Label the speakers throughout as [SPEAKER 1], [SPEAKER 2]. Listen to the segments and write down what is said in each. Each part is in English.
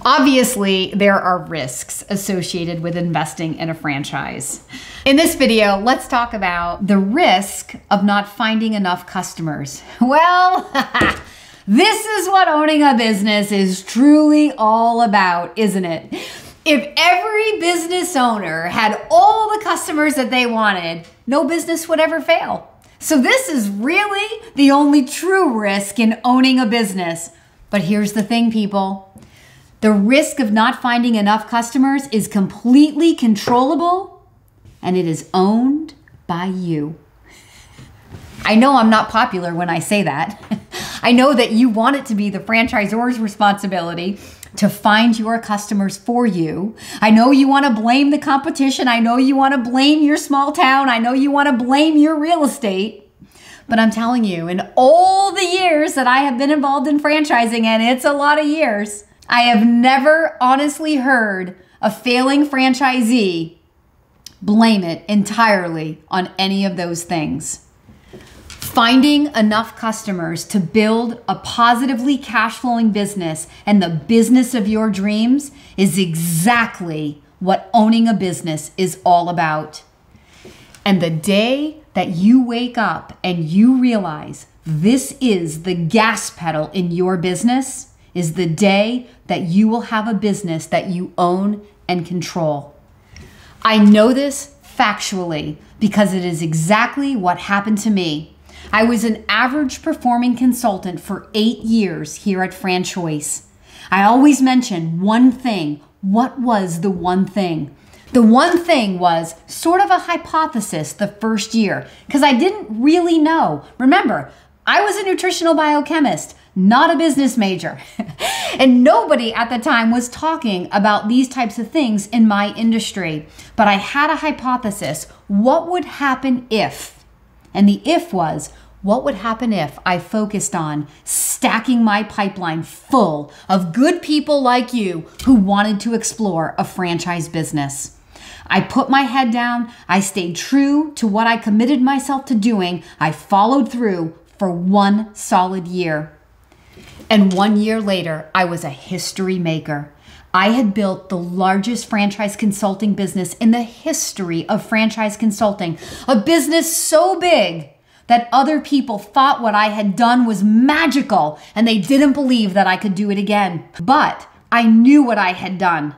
[SPEAKER 1] Obviously, there are risks associated with investing in a franchise. In this video, let's talk about the risk of not finding enough customers. Well, this is what owning a business is truly all about, isn't it? If every business owner had all the customers that they wanted, no business would ever fail. So this is really the only true risk in owning a business. But here's the thing, people. The risk of not finding enough customers is completely controllable, and it is owned by you. I know I'm not popular when I say that. I know that you want it to be the franchisor's responsibility to find your customers for you. I know you want to blame the competition. I know you want to blame your small town. I know you want to blame your real estate. But I'm telling you, in all the years that I have been involved in franchising, and it's a lot of years, I have never honestly heard a failing franchisee blame it entirely on any of those things. Finding enough customers to build a positively cash flowing business and the business of your dreams is exactly what owning a business is all about. And the day that you wake up and you realize this is the gas pedal in your business is the day that you will have a business that you own and control. I know this factually because it is exactly what happened to me. I was an average performing consultant for 8 years here at FranChoice. I always mention one thing. What was the one thing? The one thing was sort of a hypothesis the first year because I didn't really know. Remember, I was a nutritional biochemist, not a business major. And nobody at the time was talking about these types of things in my industry. But I had a hypothesis. What would happen if? And the if was, what would happen if I focused on stacking my pipeline full of good people like you who wanted to explore a franchise business? I put my head down. I stayed true to what I committed myself to doing. I followed through for 1 solid year. And 1 year later, I was a history maker. I had built the largest franchise consulting business in the history of franchise consulting, a business so big that other people thought what I had done was magical and they didn't believe that I could do it again. But I knew what I had done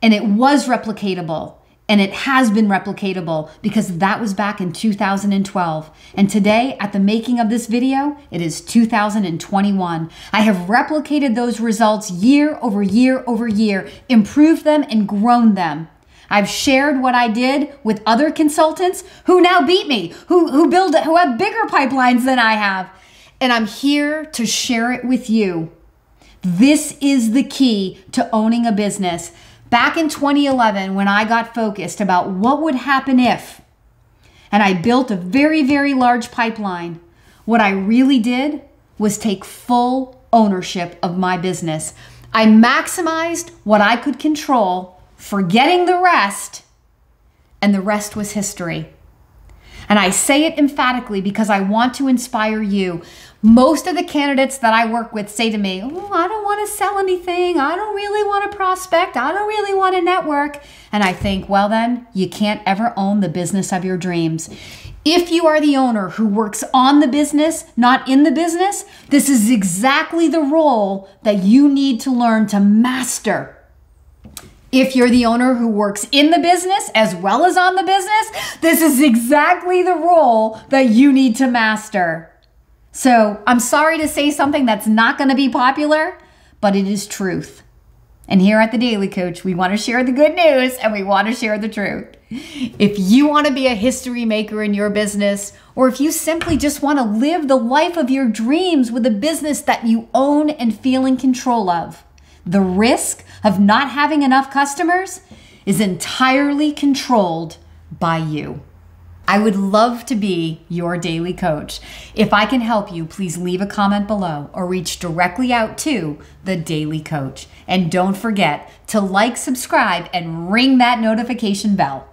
[SPEAKER 1] and it was replicatable. And it has been replicatable because that was back in 2012. And today, at the making of this video, it is 2021. I have replicated those results year over year over year, improved them and grown them. I've shared what I did with other consultants who now beat me, who have bigger pipelines than I have. And I'm here to share it with you. This is the key to owning a business. Back in 2011, when I got focused about what would happen if, and I built a very, very large pipeline, what I really did was take full ownership of my business. I maximized what I could control, forgetting the rest, and the rest was history. And I say it emphatically because I want to inspire you. Most of the candidates that I work with say to me, oh, I don't want to sell anything. I don't really want to prospect. I don't really want to network. And I think, well then, you can't ever own the business of your dreams. If you are the owner who works on the business, not in the business, this is exactly the role that you need to learn to master. If you're the owner who works in the business as well as on the business, this is exactly the role that you need to master. So I'm sorry to say something that's not going to be popular, but it is truth. And here at The Daily Coach, we want to share the good news and we want to share the truth. If you want to be a history maker in your business, or if you simply just want to live the life of your dreams with a business that you own and feel in control of, the risk of not having enough customers is entirely controlled by you. I would love to be your daily coach. If I can help you, please leave a comment below or reach directly out to The Daily Coach. And don't forget to like, subscribe, and ring that notification bell.